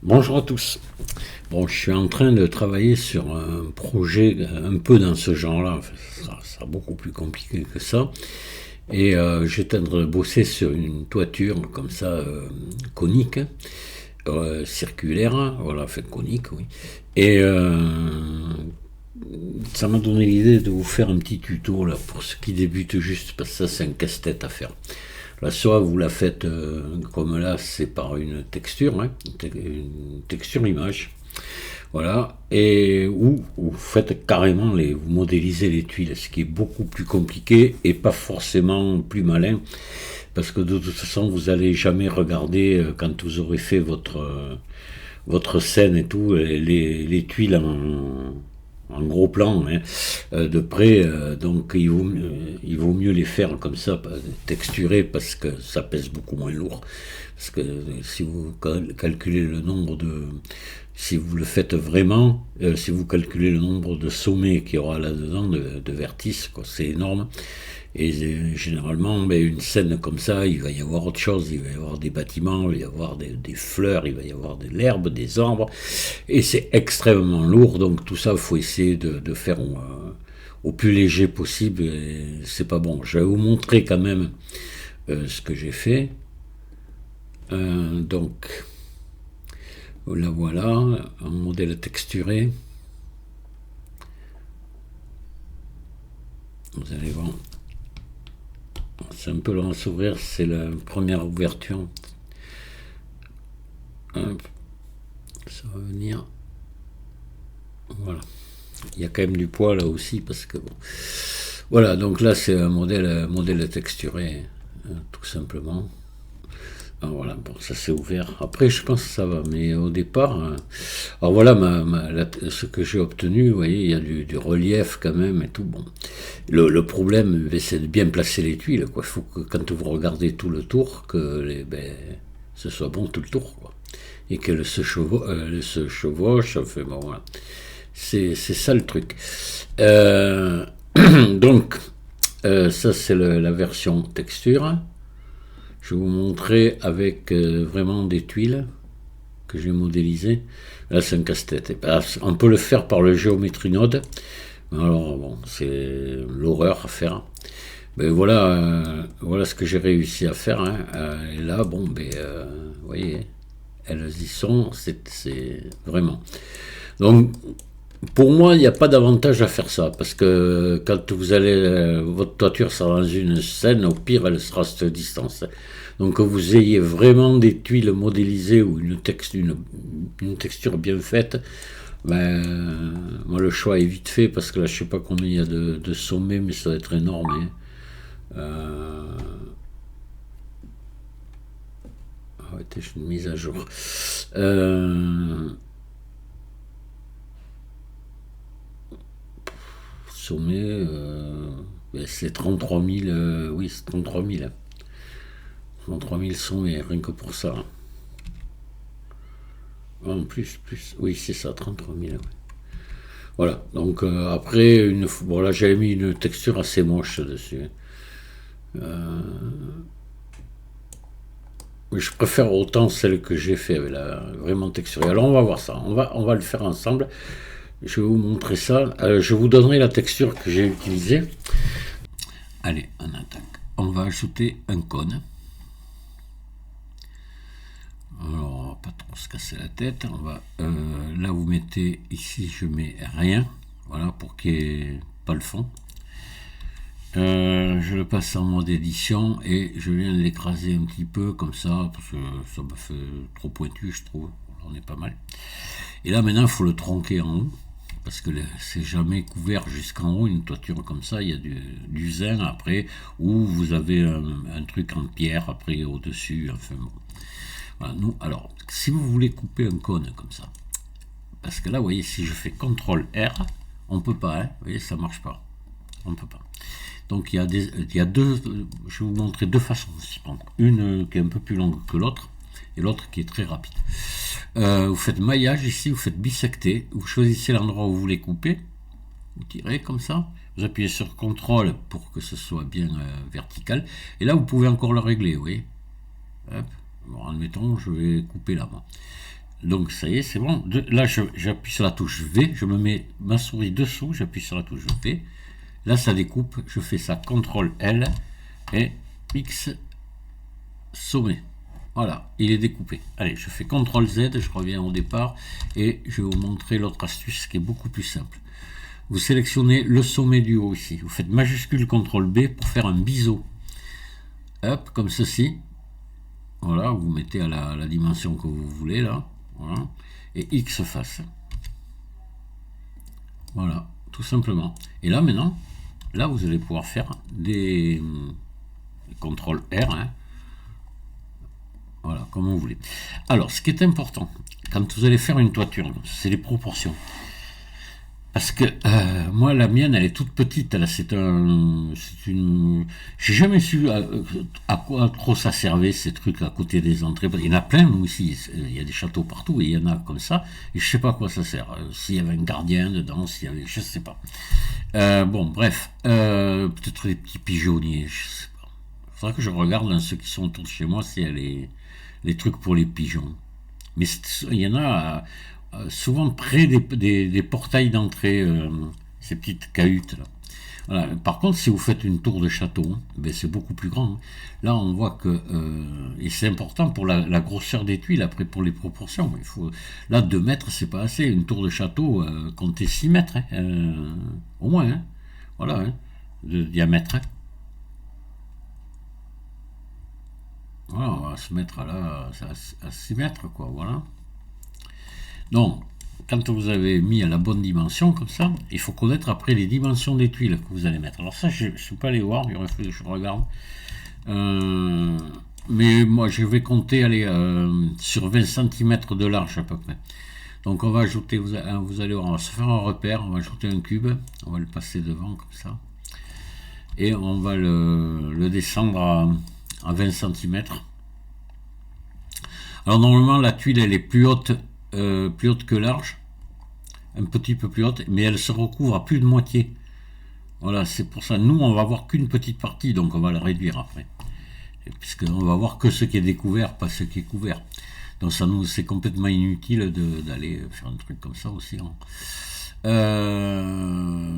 Bonjour à tous. Bon, je suis en train de travailler sur un projet un peu dans ce genre-là. Enfin, ça sera beaucoup plus compliqué que ça. Et j'étais en train de bosser sur une toiture comme ça, conique, circulaire, voilà, enfin conique, oui. Et ça m'a donné l'idée de vous faire un petit tuto là pour ceux qui débutent juste, parce que ça c'est un casse-tête à faire. Là, soit vous la faites comme là, c'est par une texture, hein, une texture image, voilà, et ou vous faites carrément vous modélisez les tuiles, ce qui est beaucoup plus compliqué et pas forcément plus malin, parce que de toute façon vous allez jamais regarder quand vous aurez fait votre scène et tout, les tuiles en gros plan, hein, de près, donc il vaut mieux les faire comme ça, texturés, parce que ça pèse beaucoup moins lourd. Parce que si vous calculez le nombre de... Si vous le faites vraiment, si vous calculez le nombre de sommets qu'il y aura là-dedans, de vertices, quoi, c'est énorme. Et généralement, ben, une scène comme ça, il va y avoir autre chose. Il va y avoir des bâtiments, il va y avoir des fleurs, il va y avoir de l'herbe, des arbres. Et c'est extrêmement lourd. Donc tout ça, il faut essayer de faire au plus léger possible. Et c'est pas bon. Je vais vous montrer quand même ce que j'ai fait. Donc, là voilà, un modèle texturé. Vous allez voir. C'est un peu long à s'ouvrir, c'est la première ouverture. Hop, ça va venir. Voilà. Il y a quand même du poids là aussi parce que bon. Voilà, donc là c'est un modèle texturé, tout simplement. Alors voilà, bon, ça s'est ouvert. Après, je pense que ça va, mais au départ, alors voilà ce que j'ai obtenu. Vous voyez, il y a du relief quand même et tout. Bon, le problème, c'est de bien placer les tuiles. Quoi. Il faut que quand vous regardez tout le tour, que ce soit bon tout le tour, quoi, et qu'elle se chevauche. Enfin bon, voilà. C'est ça le truc. Donc, ça c'est la version texture. Je vais vous montrer avec vraiment des tuiles que j'ai modélisées. Là, c'est un casse-tête. On peut le faire par le Geometry Node. Alors, bon, c'est l'horreur à faire. Ben voilà ce que j'ai réussi à faire. Hein. Et là, bon, vous voyez, elles y sont. C'est vraiment. Donc, pour moi, il n'y a pas d'avantage à faire ça, parce que quand vous allez, votre toiture sera dans une scène, au pire, elle sera à cette distance. Donc que vous ayez vraiment des tuiles modélisées ou une texture bien faite, moi le choix est vite fait, parce que là je sais pas combien il y a de sommets, mais ça va être énorme. Hein. Arrêtez, je suis une mise à jour. Sommet, c'est 33 000, oui, c'est 33 000. 33 000 sommets, rien que pour ça. En plus, oui, c'est ça, 33 000. Ouais. Voilà, donc après, bon, là j'avais mis une texture assez moche dessus. Mais je préfère autant celle que j'ai fait, vraiment texturée. Alors on va voir ça, on va le faire ensemble. Je vais vous montrer ça. Je vous donnerai la texture que j'ai utilisée. Allez, on attaque. On va ajouter un cône. Alors, on va pas trop se casser la tête. Là, vous mettez ici, je mets rien, voilà, pour qu'il n'y ait pas le fond. Je le passe en mode édition et je viens de l'écraser un petit peu comme ça, parce que ça me fait trop pointu, je trouve. On est pas mal. Et là, maintenant, il faut le tronquer en haut, parce que c'est jamais couvert jusqu'en haut. Une toiture comme ça, il y a du zinc après, ou vous avez un truc en pierre après au-dessus. Enfin bon. Voilà, alors, si vous voulez couper un cône comme ça, parce que là, vous voyez, si je fais CTRL-R, on peut pas, hein, vous voyez, ça marche pas. On peut pas. Donc, il y a deux, je vais vous montrer deux façons de s'y prendre. Une qui est un peu plus longue que l'autre, et l'autre qui est très rapide. Vous faites maillage ici, vous faites bisecter, vous choisissez l'endroit où vous voulez couper, vous tirez comme ça, vous appuyez sur CTRL pour que ce soit bien vertical, et là vous pouvez encore le régler, vous voyez. Hop. Bon, admettons, je vais couper là, moi. Donc ça y est, c'est bon. Là, j'appuie sur la touche V, je me mets ma souris dessous, j'appuie sur la touche V. Là, ça découpe, je fais ça, CTRL L et X sommet. Voilà, il est découpé. Allez, je fais CTRL Z, je reviens au départ et je vais vous montrer l'autre astuce qui est beaucoup plus simple. Vous sélectionnez le sommet du haut ici. Vous faites majuscule CTRL B pour faire un biseau. Hop, comme ceci. Voilà, vous mettez à la dimension que vous voulez là. Voilà. Et X face. Voilà, tout simplement. Et là maintenant, là vous allez pouvoir faire des CTRL R. Hein. Voilà, comme vous voulez. Alors, ce qui est important, quand vous allez faire une toiture, c'est les proportions. Parce que moi, la mienne, elle est toute petite. Là, c'est une. J'ai jamais su à quoi trop ça servait ces trucs à côté des entrées. Il y en a plein aussi. Il y a des châteaux partout et il y en a comme ça. Et je sais pas à quoi ça sert. S'il y avait un gardien dedans, s'il y avait, je sais pas. Bon, bref, peut-être des petits pigeonniers. Je sais pas. Il faudra que je regarde dans ceux qui sont autour de chez moi s'il y a les trucs pour les pigeons. Mais il y en a. Souvent près des portails d'entrée, ces petites cahutes là. Voilà. Par contre, si vous faites une tour de château, ben c'est beaucoup plus grand. Là, on voit que et c'est important pour la grosseur des tuiles. Après, pour les proportions, il faut là 2 mètres, c'est pas assez. Une tour de château, comptez 6 mètres, hein, au moins. Hein. Voilà, hein, de diamètre. Hein. Voilà, on va se mettre à 6 mètres, quoi. Voilà. Donc, quand vous avez mis à la bonne dimension, comme ça, il faut connaître après les dimensions des tuiles que vous allez mettre. Alors ça, je ne suis pas allé voir, il aurait fallu que je regarde. Mais moi, je vais compter sur 20 cm de large à peu près. Donc on va ajouter, vous allez voir, on va se faire un repère, on va ajouter un cube, on va le passer devant comme ça. Et on va le descendre à 20 cm. Alors normalement, la tuile, elle est plus haute que large, un petit peu plus haute, mais elle se recouvre à plus de moitié. Voilà, c'est pour ça. Nous, on va voir qu'une petite partie, donc on va la réduire après. Puisqu'on va voir que ce qui est découvert, pas ce qui est couvert. Donc ça nous, c'est complètement inutile d'aller faire un truc comme ça aussi. Hein.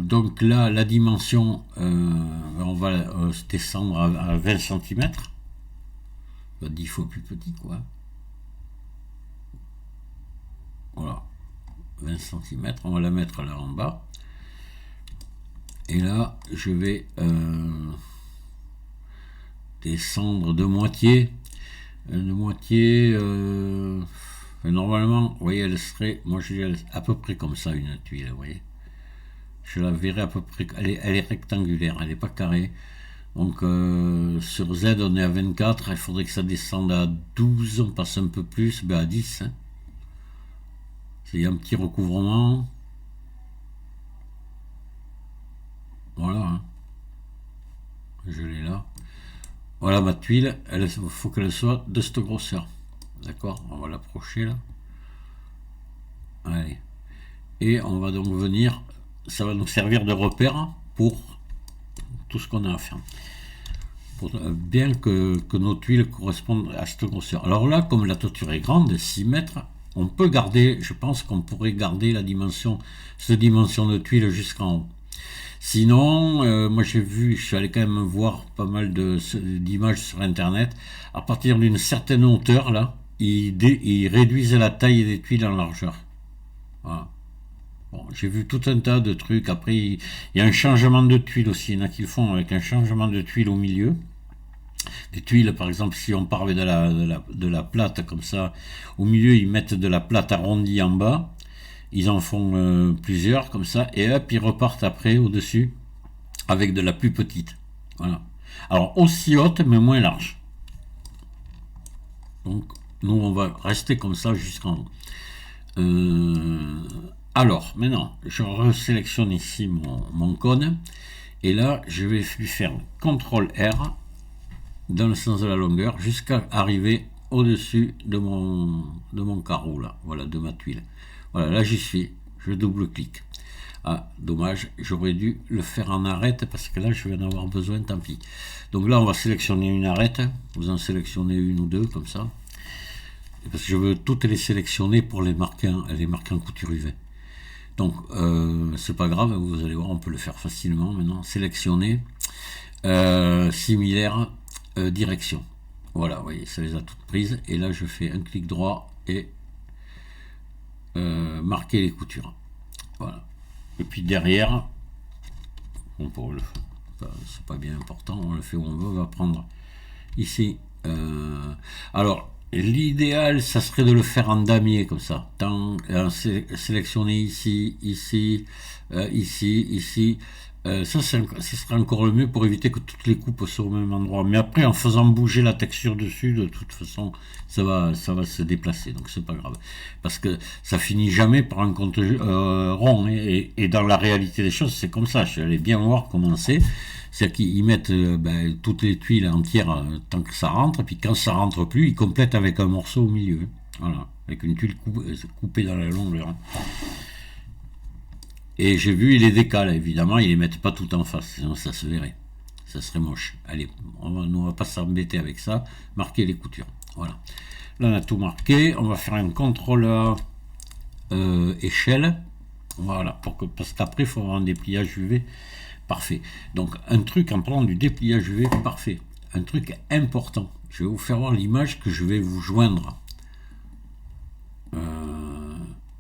Donc là, la dimension, on va descendre à 20 cm. 10 fois plus petit, quoi. Voilà, 20 cm, on va la mettre là en bas. Et là, je vais descendre de moitié. Normalement, vous voyez, elle serait, moi je dirais à peu près comme ça, une tuile, vous voyez. Je la verrai à peu près, elle est rectangulaire, elle n'est pas carrée. Donc sur Z, on est à 24, il faudrait que ça descende à 12, on passe un peu plus, ben à 10. Hein. Il y a un petit recouvrement. Voilà. Hein. Je l'ai là. Voilà ma tuile. Il faut qu'elle soit de cette grosseur. D'accord. On va l'approcher là. Allez. Et on va donc venir. Ça va nous servir de repère pour tout ce qu'on a à faire. Pour bien que nos tuiles correspondent à cette grosseur. Alors là, comme la toiture est grande, 6 mètres, on peut garder, je pense qu'on pourrait garder cette dimension de tuile jusqu'en haut. Sinon, moi je suis allé quand même voir pas mal d'images sur internet. À partir d'une certaine hauteur, là, ils réduisent la taille des tuiles en largeur. Voilà. Bon, j'ai vu tout un tas de trucs. Après, il y a un changement de tuile aussi. Il y en a qui le font avec un changement de tuile au milieu. Des tuiles, par exemple, si on parlait de la plate comme ça, au milieu, ils mettent de la plate arrondie en bas. Ils en font plusieurs comme ça. Et hop, ils repartent après au-dessus avec de la plus petite. Voilà. Alors, aussi haute, mais moins large. Donc, nous, on va rester comme ça jusqu'en haut. Alors, maintenant, je resélectionne ici mon cône. Et là, je vais lui faire CTRL R dans le sens de la longueur jusqu'à arriver au-dessus de mon carreau là, voilà, de ma tuile. Voilà, là j'y suis, je double-clique. Ah, dommage, j'aurais dû le faire en arête parce que là je vais en avoir besoin, tant pis. Donc là on va sélectionner une arête, vous en sélectionnez une ou deux comme ça. parce que je veux toutes les sélectionner pour les marquer en couture UV. Donc, c'est pas grave, vous allez voir, on peut le faire facilement maintenant. Sélectionner, similaire, direction. Voilà, vous voyez, ça les a toutes prises. Et là, je fais un clic droit et marquer les coutures. Voilà. Et puis derrière, c'est pas bien important, on le fait où on veut, on va prendre ici. Alors, l'idéal, ça serait de le faire en damier comme ça. Sélectionner ici, ici, ici. Ça, ce serait encore le mieux pour éviter que toutes les coupes soient au même endroit. Mais après, en faisant bouger la texture dessus, de toute façon, ça va se déplacer. Donc, c'est pas grave. Parce que ça finit jamais par un compte rond. Et dans la réalité des choses, c'est comme ça. Je suis allé bien voir comment c'est. C'est qu'ils mettent toutes les tuiles entières tant que ça rentre. Et puis, quand ça rentre plus, ils complètent avec un morceau au milieu. Voilà. Avec une tuile coupée dans la longueur. Et j'ai vu, ils les décalent, évidemment, ils les mettent pas tout en face, sinon ça se verrait. Ça serait moche. Allez, on va pas s'embêter avec ça. Marquer les coutures. Voilà. Là, on a tout marqué. On va faire un contrôle échelle. Voilà, parce qu'après, il faut avoir un dépliage UV parfait. Donc, un truc en parlant du dépliage UV parfait. Un truc important. Je vais vous faire voir l'image que je vais vous joindre.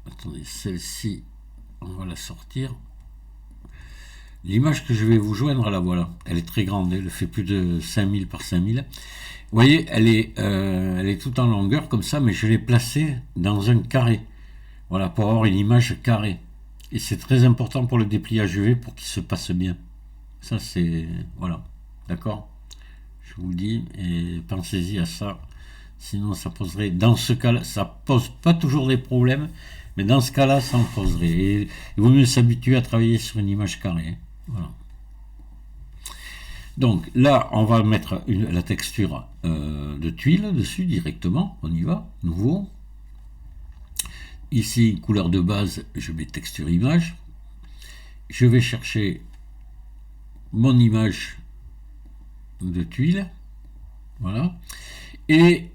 Attendez, celle-ci. On va la sortir. L'image que je vais vous joindre, la voilà. Elle est très grande, elle fait plus de 5000 par 5000. Vous voyez, elle est tout en longueur comme ça, mais je l'ai placée dans un carré. Voilà, pour avoir une image carrée. Et c'est très important pour le dépliage UV pour qu'il se passe bien. Ça, c'est... Voilà. D'accord ? Je vous le dis, et pensez-y à ça. Sinon, ça poserait... Dans ce cas-là, ça pose pas toujours des problèmes, mais dans ce cas-là, ça en poserait. Et il vaut mieux s'habituer à travailler sur une image carrée. Voilà. Donc là, on va mettre la texture de tuile dessus directement. On y va. Nouveau. Ici, couleur de base, je mets texture image. Je vais chercher mon image de tuile. Voilà. Et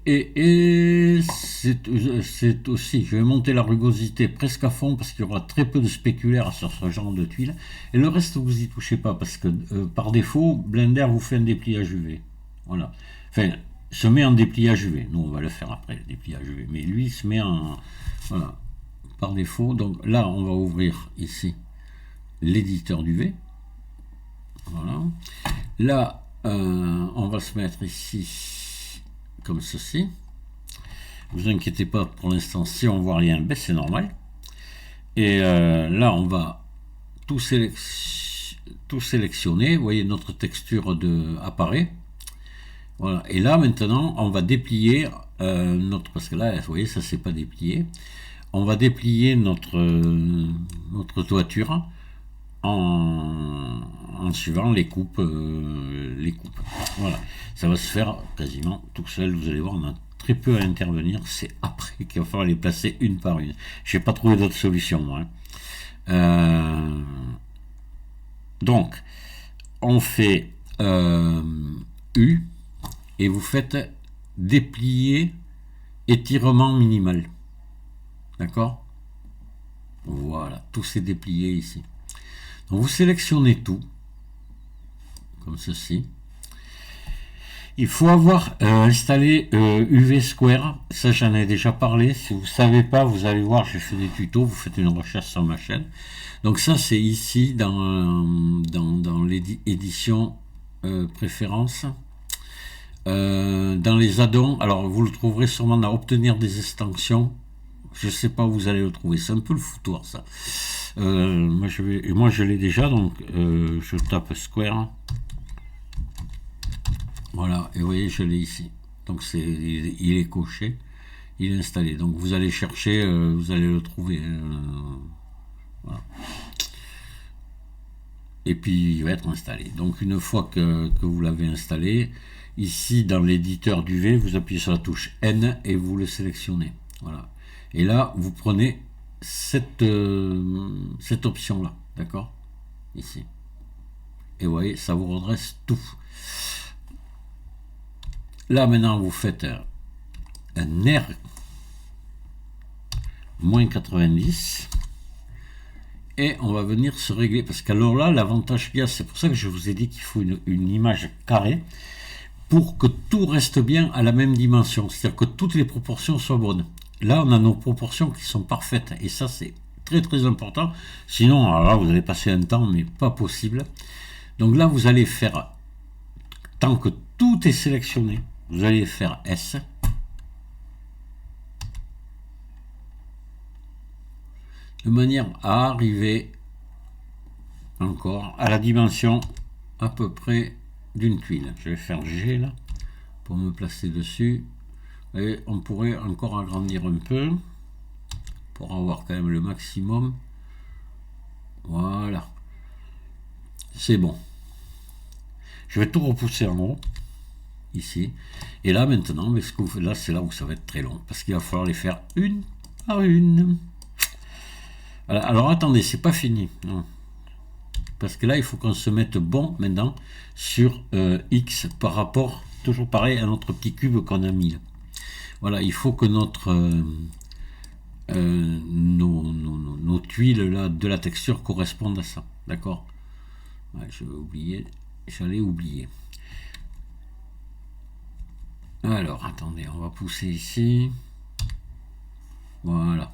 c'est aussi, je vais monter la rugosité presque à fond parce qu'il y aura très peu de spéculaire sur ce genre de tuile. Et le reste, vous y touchez pas parce que par défaut, Blender vous fait un dépliage UV. Voilà. Enfin, se met en dépliage UV. Nous, on va le faire après, le dépliage UV. Mais lui, il se met en... Voilà. Par défaut. Donc là, on va ouvrir ici l'éditeur d'UV. Voilà. Là, on va se mettre ici comme ceci. Vous inquiétez pas pour l'instant, si on voit rien, ben c'est normal. Et là, on va tout sélectionner. Vous voyez, notre texture apparaît. Voilà. Et là, maintenant, on va déplier parce que là, vous voyez, ça s'est pas déplié. On va déplier notre toiture en suivant les coupes. Voilà, ça va se faire quasiment tout seul. Vous allez voir, on a très peu à intervenir. C'est après qu'il va falloir les placer une par une. Je n'ai pas trouvé d'autre solution, moi. Donc, on fait U et vous faites déplier étirement minimal. D'accord ? Voilà, tout s'est déplié ici. Donc vous sélectionnez tout, comme ceci. Il faut avoir installé UV Square, ça j'en ai déjà parlé. Si vous ne savez pas, vous allez voir, j'ai fait des tutos, vous faites une recherche sur ma chaîne. Donc ça c'est ici dans l'édition préférences. Dans les add-ons, alors vous le trouverez sûrement dans obtenir des extensions. Je sais pas où vous allez le trouver, c'est un peu le foutoir ça. Moi je l'ai déjà, donc je tape Square. Voilà, et vous voyez, je l'ai ici. Donc il est coché, il est installé. Donc vous allez chercher, vous allez le trouver. Voilà. Et puis il va être installé. Donc une fois que vous l'avez installé, ici dans l'éditeur d'UV, vous appuyez sur la touche N et vous le sélectionnez. Voilà. Et là, vous prenez cette option-là, d'accord ? Ici. Et vous voyez, ça vous redresse tout. Là, maintenant, vous faites un R moins 90. Et on va venir se régler, parce qu'alors là, l'avantage qu'il y a, c'est pour ça que je vous ai dit qu'il faut une image carrée, pour que tout reste bien à la même dimension, c'est-à-dire que toutes les proportions soient bonnes. Là, on a nos proportions qui sont parfaites, et ça, c'est très très important. Sinon, alors là, vous allez passer un temps, mais pas possible. Donc là, vous allez faire, tant que tout est sélectionné, vous allez faire S. De manière à arriver encore à la dimension à peu près d'une tuile. Je vais faire G là pour me placer dessus, et on pourrait encore agrandir un peu pour avoir quand même le maximum. Voilà, c'est bon. Je vais tout repousser en haut ici, et là maintenant, mais là c'est là où ça va être très long, parce qu'il va falloir les faire une par une. Alors attendez, c'est pas fini, non. Parce que là il faut qu'on se mette bon maintenant sur X par rapport, toujours pareil, à notre petit cube qu'on a mis là. Voilà, il faut que notre nos tuiles là de la texture correspondent à ça, d'accord. Ouais, j'allais oublier. Alors attendez, on va pousser ici, voilà,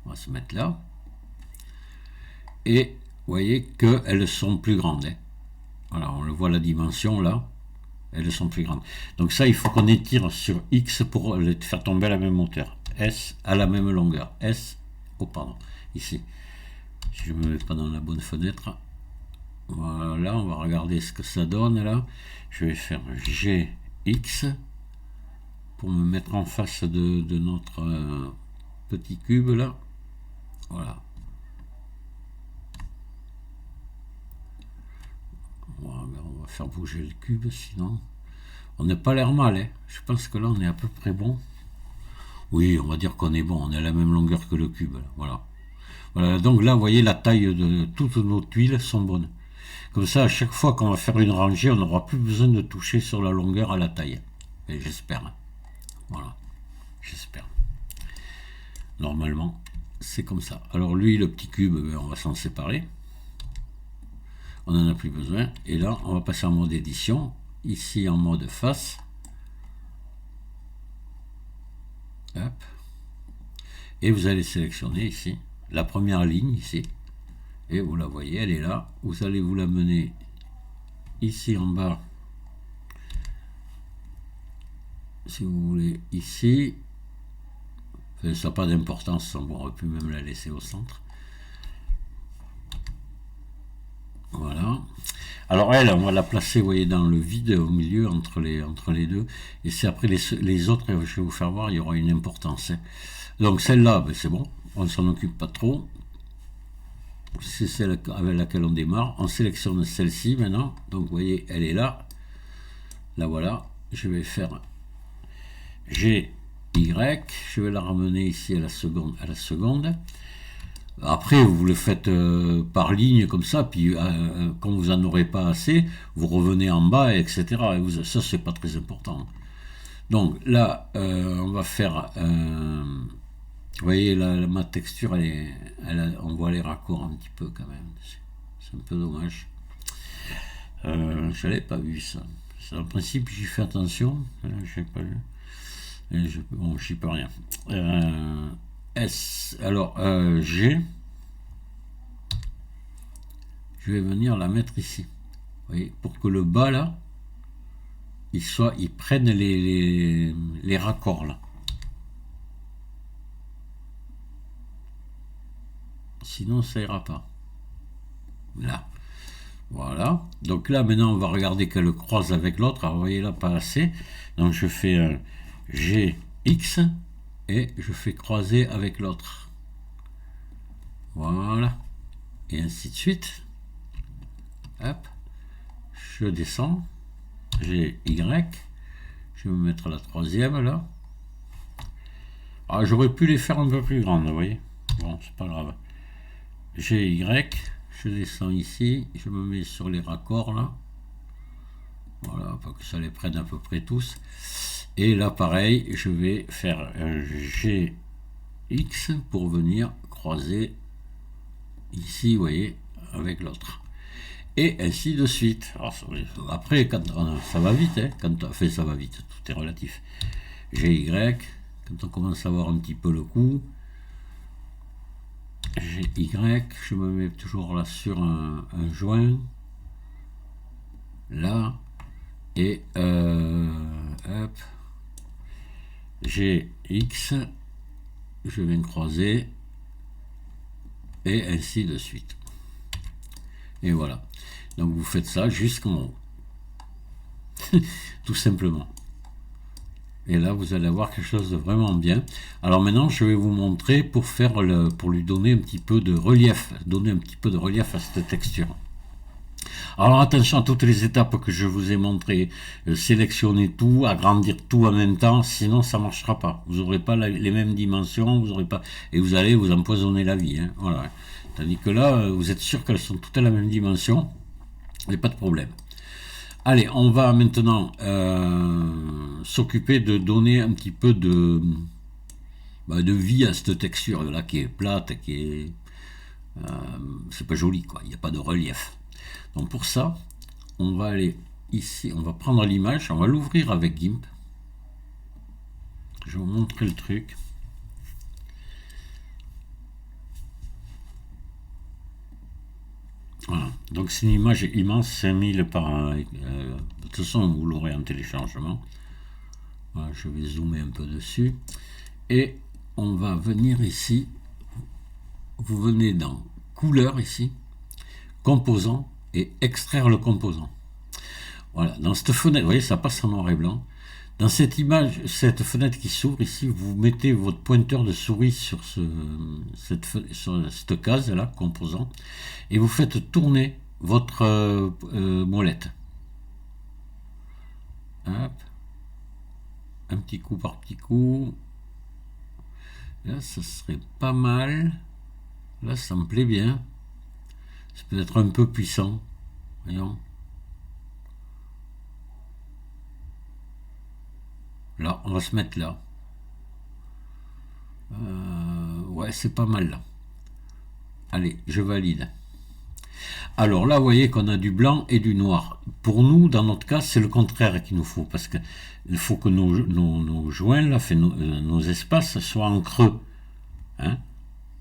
on va se mettre là, et vous voyez qu'elles sont plus grandes, hein. Voilà, on le voit, la dimension là, elles sont plus grandes. Donc ça, il faut qu'on étire sur X pour les faire tomber à la même hauteur. S à la même longueur. S, oh pardon, ici. Si je me mets pas dans la bonne fenêtre. Voilà, on va regarder ce que ça donne là. Je vais faire GX pour me mettre en face de notre petit cube là. Voilà. On va faire bouger le cube, sinon on n'a pas l'air mal, hein. Je pense que là on est à peu près bon. Oui, on va dire qu'on est bon, on est à la même longueur que le cube là. Voilà. Voilà, donc là vous voyez, la taille de toutes nos tuiles sont bonnes. Comme ça, à chaque fois qu'on va faire une rangée, on n'aura plus besoin de toucher sur la longueur à la taille. Et j'espère. Voilà, j'espère. Normalement, c'est comme ça. Alors lui, le petit cube, on va s'en séparer. On n'en a plus besoin. Et là, on va passer en mode édition. Ici, en mode face. Hop. Et vous allez sélectionner ici la première ligne ici. Et vous la voyez, elle est là. Vous allez vous la mener ici en bas. Si vous voulez, ici. Enfin, ça n'a pas d'importance. On aurait pu même la laisser au centre. Voilà. Alors elle, on va la placer, vous voyez, dans le vide au milieu entre les deux. Et c'est après les autres, je vais vous faire voir, il y aura une importance. Donc celle-là, ben c'est bon, on ne s'en occupe pas trop. C'est celle avec laquelle on démarre. On sélectionne celle-ci maintenant. Donc vous voyez, elle est là. Là voilà. Je vais faire GY. Je vais la ramener ici à la seconde. Après, vous le faites par ligne comme ça, puis quand vous n'en aurez pas assez, vous revenez en bas, etc. Et ça, c'est pas très important. Donc là, on va faire... vous voyez, ma texture, on voit les raccords un petit peu quand même. C'est un peu dommage. Je n'avais pas vu ça. En principe, j'y fais attention. Je n'ai pas vu. Bon, j'y peux rien. S, alors G, je vais venir la mettre ici, vous voyez, pour que le bas là, il prenne les raccords là. Sinon ça ira pas. Là, voilà. Donc là maintenant on va regarder qu'elle croise avec l'autre. Alors vous voyez là, pas assez. Donc je fais un GX. Et je fais croiser avec l'autre. Voilà. Et ainsi de suite. Hop. Je descends. J'ai Y. Je vais me mettre la troisième là. Ah, j'aurais pu les faire un peu plus grandes, vous voyez. Bon, c'est pas grave. J'ai Y. Je descends ici. Je me mets sur les raccords là. Voilà, pour que ça les prenne à peu près tous. Et là, pareil, je vais faire GY X pour venir croiser ici, vous voyez, avec l'autre. Et ainsi de suite. Alors, après, quand ça va vite, hein, enfin, ça va vite, tout est relatif. GY, quand on commence à voir un petit peu le coup, GY, je me mets toujours là sur un joint, là, et hop, GX, je viens croiser, et ainsi de suite. Et voilà. Donc vous faites ça jusqu'en haut. Tout simplement. Et là, vous allez avoir quelque chose de vraiment bien. Alors maintenant, je vais vous montrer pour pour lui donner un petit peu de relief, donner un petit peu de relief à cette texture. Alors attention à toutes les étapes que je vous ai montrées. Sélectionnez tout, agrandir tout en même temps, sinon ça ne marchera pas. Vous n'aurez pas les mêmes dimensions, vous aurez pas, et vous allez vous empoisonner la vie. Hein. Voilà. Tandis que là, vous êtes sûr qu'elles sont toutes à la même dimension, il n'y a pas de problème. Allez, on va maintenant s'occuper de donner un petit peu de vie à cette texture là qui est plate, qui est c'est pas joli quoi, il n'y a pas de relief. Donc pour ça, on va aller ici, on va prendre l'image, on va l'ouvrir avec GIMP. Je vais vous montrer le truc. Voilà. Donc c'est une image immense, 5000 par... de toute façon, vous l'aurez en téléchargement. Voilà, je vais zoomer un peu dessus. Et on va venir ici. Vous venez dans couleur ici, composant et extraire le composant. Voilà, dans cette fenêtre, vous voyez, ça passe en noir et blanc. Dans cette image, cette fenêtre qui s'ouvre ici, vous mettez votre pointeur de souris sur cette case-là, composant, et vous faites tourner votre molette. Hop. Un petit coup par petit coup. Là, ça serait pas mal. Là, ça me plaît bien. C'est peut-être un peu puissant. Voyons. Là, on va se mettre là. Ouais, c'est pas mal là. Allez, je valide. Alors là, vous voyez qu'on a du blanc et du noir. Pour nous, dans notre cas, c'est le contraire qu'il nous faut. Parce qu'il faut que nos joints, là, nos espaces soient en creux. Hein?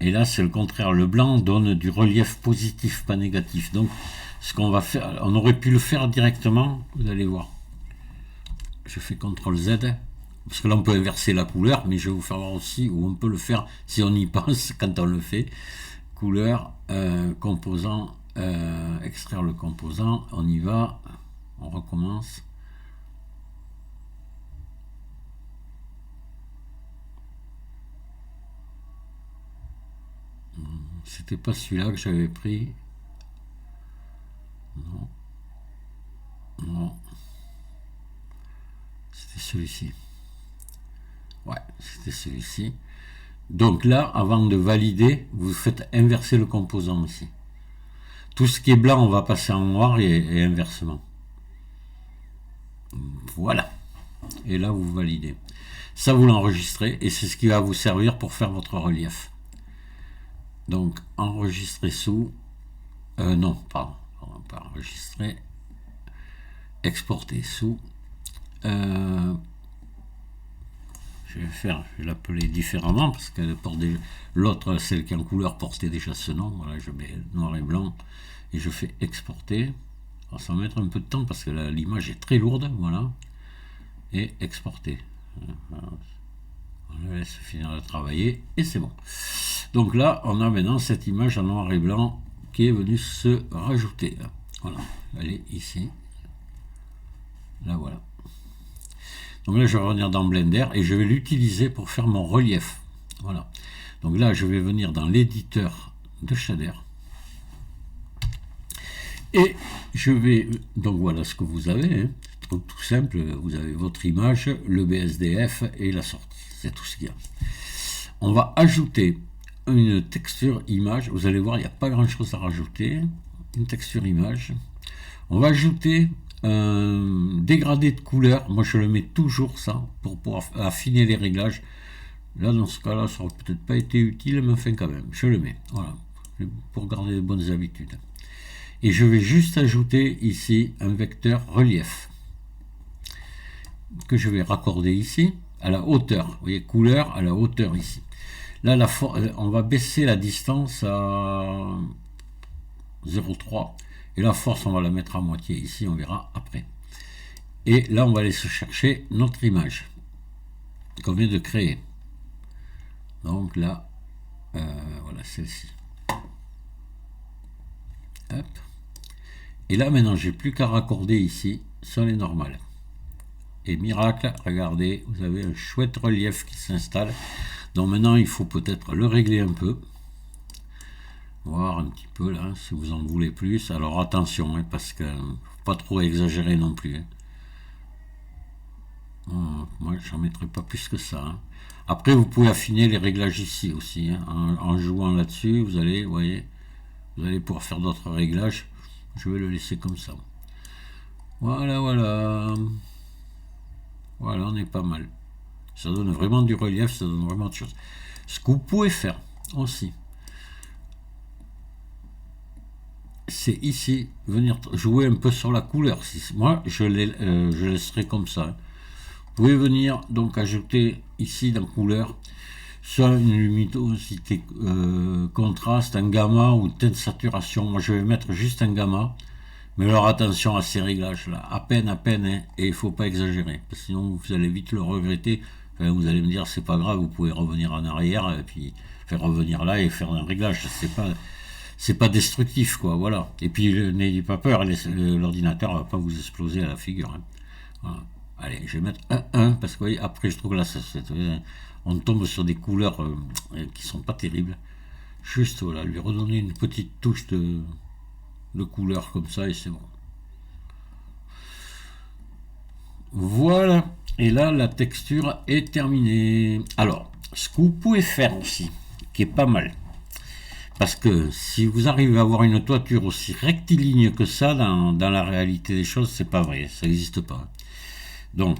Et là, c'est le contraire. Le blanc donne du relief positif, pas négatif. Donc, ce qu'on va faire, on aurait pu le faire directement. Vous allez voir. Je fais CTRL Z. Parce que là, on peut inverser la couleur. Mais je vais vous faire voir aussi où on peut le faire si on y pense quand on le fait. Couleur, composant, extraire le composant. On y va. On recommence. C'était pas celui-là que j'avais pris. Non. Non. C'était celui-ci. Ouais, c'était celui-ci. Donc là, avant de valider, vous faites inverser le composant ici. Tout ce qui est blanc, on va passer en noir et inversement. Voilà. Et là, vous validez. Ça, vous l'enregistrez et c'est ce qui va vous servir pour faire votre relief. Donc, enregistrer sous... non, pardon. On va pas enregistrer. Exporter sous... je vais l'appeler différemment parce qu'elle porte l'autre, celle qui est en couleur, portait déjà ce nom. Voilà, je mets noir et blanc et je fais exporter. Alors, ça va mettre un peu de temps parce que l'image est très lourde. Voilà. Et exporter. Voilà. On la laisse finir de travailler et c'est bon. Donc là, on a maintenant cette image en noir et blanc qui est venue se rajouter. Voilà. Elle est ici. Là, voilà. Donc là, je vais revenir dans Blender et je vais l'utiliser pour faire mon relief. Voilà. Donc là, je vais venir dans l'éditeur de shader. Et je vais... Donc voilà ce que vous avez. Hein. Tout simple. Vous avez votre image, le BSDF et la sortie. C'est tout ce qu'il y a. On va ajouter une texture image. Vous allez voir, il n'y a pas grand-chose à rajouter. Une texture image. On va ajouter... dégradé de couleur, moi je le mets toujours ça pour pouvoir affiner les réglages. Là, dans ce cas-là, ça n'aurait peut-être pas été utile, mais enfin quand même, je le mets. Voilà, pour garder de bonnes habitudes. Et je vais juste ajouter ici un vecteur relief que je vais raccorder ici à la hauteur. Vous voyez, couleur à la hauteur ici. Là, on va baisser la distance à 0,3. Et la force, on va la mettre à moitié ici, on verra après. Et là, on va aller se chercher notre image qu'on vient de créer. Donc là, voilà celle-ci. Hop. Et là, maintenant, j'ai plus qu'à raccorder ici sur les normales. Et miracle, regardez, vous avez un chouette relief qui s'installe. Donc maintenant, il faut peut-être le régler un peu. Voir un petit peu là, si vous en voulez plus. Alors attention, hein, parce que faut pas trop exagérer non plus. Hein. Moi, j'en mettrai pas plus que ça. Hein. Après, vous pouvez affiner les réglages ici aussi. Hein. En jouant là-dessus, vous allez, voyez, vous allez pouvoir faire d'autres réglages. Je vais le laisser comme ça. Voilà, voilà. Voilà, on est pas mal. Ça donne vraiment du relief, ça donne vraiment de choses. Ce que vous pouvez faire aussi, c'est ici, venir jouer un peu sur la couleur. Moi, je laisserai comme ça. Vous pouvez venir donc ajouter ici dans couleur, soit une luminosité contraste, un gamma ou une teinte saturation. Moi, je vais mettre juste un gamma. Mais alors attention à ces réglages là, à peine, hein, et il faut pas exagérer, parce que sinon vous allez vite le regretter. Enfin, vous allez me dire c'est pas grave, vous pouvez revenir en arrière et puis faire revenir là et faire un réglage. C'est pas destructif quoi, voilà. Et puis n'ayez pas peur, l'ordinateur va pas vous exploser à la figure. Hein. Voilà. Allez, je vais mettre un 1 parce que vous voyez, après je trouve là on tombe sur des couleurs qui sont pas terribles. Juste voilà, lui redonner une petite touche de couleur comme ça et c'est bon. Voilà. Et là, la texture est terminée. Alors, ce que vous pouvez faire aussi, qui est pas mal, parce que si vous arrivez à avoir une toiture aussi rectiligne que ça, dans la réalité des choses, c'est pas vrai, ça n'existe pas. Donc,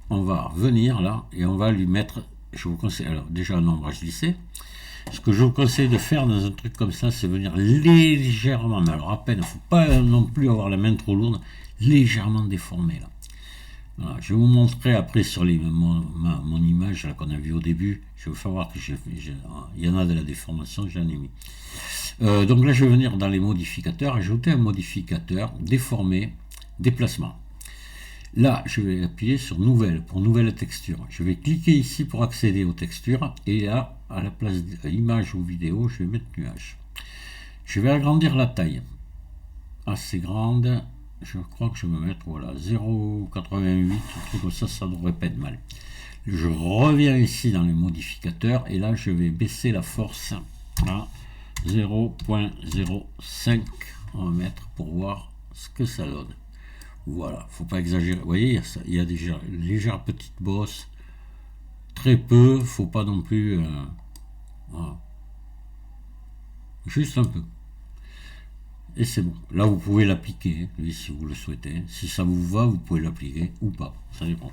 on va venir là et on va lui mettre, je vous conseille, alors déjà un ombrage lissé. Ce que je vous conseille de faire dans un truc comme ça, c'est venir légèrement, mais alors à peine, il ne faut pas non plus avoir la main trop lourde, légèrement déformée là. Voilà, je vais vous montrer après sur mon image qu'on a vue au début. Je vais faire voir que il y en a de la déformation, j'en ai mis. Donc là, je vais venir dans les modificateurs, ajouter un modificateur, déformer, déplacement. Là, je vais appuyer sur Nouvelle pour nouvelle texture. Je vais cliquer ici pour accéder aux textures. Et là, à la place d'image ou vidéo, je vais mettre nuage. Je vais agrandir la taille. Assez grande. Je crois que je vais me mettre voilà, 0,88. Un truc comme ça ne devrait pas être mal. Je reviens ici dans les modificateurs. Et là, je vais baisser la force à 0,05. On va mettre pour voir ce que ça donne. Voilà, faut pas exagérer. Vous voyez, il y a déjà une légère petite bosse. Très peu, faut pas non plus. Voilà. Juste un peu. Et c'est bon. Là, vous pouvez l'appliquer, hein, si vous le souhaitez. Si ça vous va, vous pouvez l'appliquer ou pas. Ça dépend.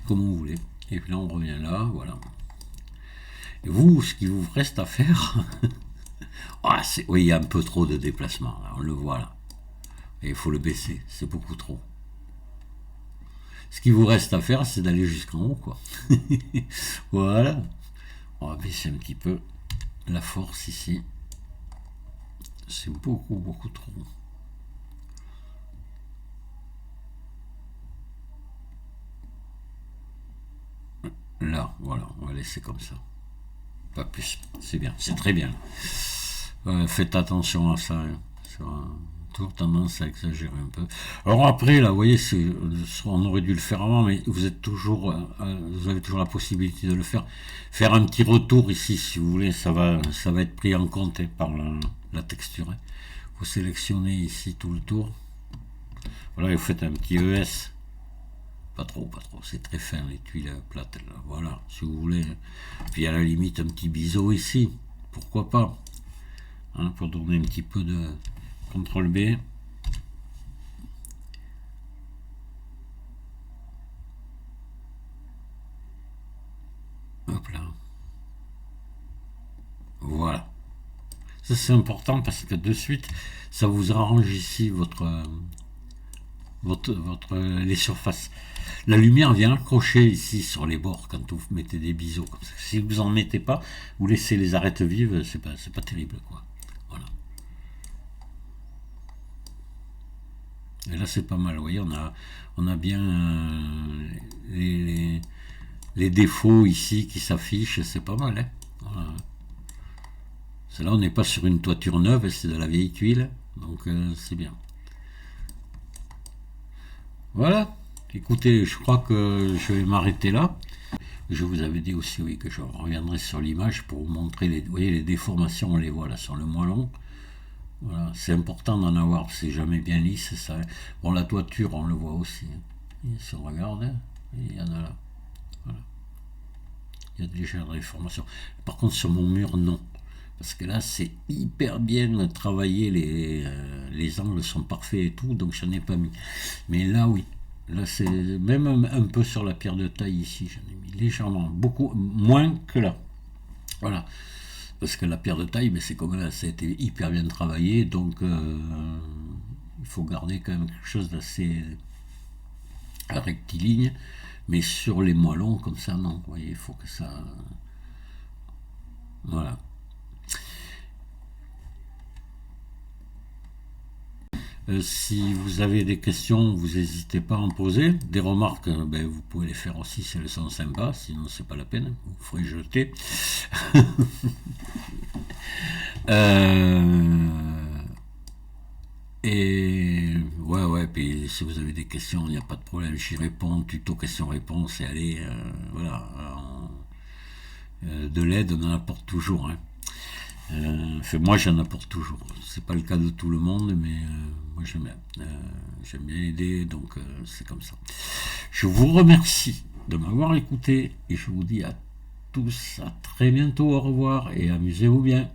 Comme vous voulez. Et puis là, on revient là, voilà. Et vous, ce qu'il vous reste à faire. Oui, il y a un peu trop de déplacement. Là, on le voit là. Et il faut le baisser, c'est beaucoup trop. Ce qui vous reste à faire, c'est d'aller jusqu'en haut, quoi. Voilà. On va baisser un petit peu la force ici. C'est beaucoup, beaucoup trop. Là, voilà, on va laisser comme ça. Pas plus, c'est bien, c'est très bien. Faites attention à ça. Hein. Toujours tendance à exagérer un peu. Alors après, là, vous voyez, on aurait dû le faire avant, mais vous avez toujours la possibilité de le faire. Faire un petit retour ici, si vous voulez, ça va être pris en compte par la texture. Hein. Vous sélectionnez ici tout le tour. Voilà, vous faites un petit ES. Pas trop, c'est très fin, les tuiles plates, là. Voilà, si vous voulez. Puis à la limite, un petit biseau ici. Pourquoi pas, hein, pour donner un petit peu de... CTRL B. Voilà. Ça c'est important parce que de suite, ça vous arrange ici les surfaces. La lumière vient accrocher ici sur les bords quand vous mettez des biseaux comme ça. Si vous en mettez pas, vous laissez les arêtes vives, c'est pas terrible quoi. Voilà. Et là c'est pas mal, vous voyez, on a bien les défauts ici qui s'affichent, c'est pas mal, hein. Voilà. Là on n'est pas sur une toiture neuve, c'est de la vieille tuile, donc c'est bien. Voilà, écoutez, je crois que je vais m'arrêter là. Je vous avais dit aussi, oui, que je reviendrai sur l'image pour vous montrer vous voyez, les déformations, on les voit là sur le moellon. Voilà, c'est important d'en avoir, c'est jamais bien lisse. Ça. Bon, la toiture, on le voit aussi. Hein. Si on regarde, hein, il y en a là. Voilà. Il y a de légères déformations. Par contre, sur mon mur, non. Parce que là, c'est hyper bien travaillé, les angles sont parfaits et tout, donc je n'en ai pas mis. Mais là, oui. Là, c'est même un peu sur la pierre de taille ici, j'en ai mis légèrement, beaucoup moins que là. Voilà. Parce que la pierre de taille, mais c'est comme là, ça a été hyper bien travaillé, donc il faut garder quand même quelque chose d'assez rectiligne. Mais sur les moellons, comme ça, non. Vous voyez, il faut que ça... Voilà. Si vous avez des questions, vous n'hésitez pas à en poser. Des remarques, ben, vous pouvez les faire aussi si elles sont sympas, sinon c'est pas la peine, vous ferez jeter. Et ouais, puis si vous avez des questions, il n'y a pas de problème, j'y réponds, tuto questions-réponses, et allez, voilà. De l'aide, on en apporte toujours, hein. Moi j'en apporte toujours. C'est pas le cas de tout le monde, mais moi j'aime bien. J'aime bien aider, donc c'est comme ça. Je vous remercie de m'avoir écouté et je vous dis à tous à très bientôt. Au revoir et amusez-vous bien.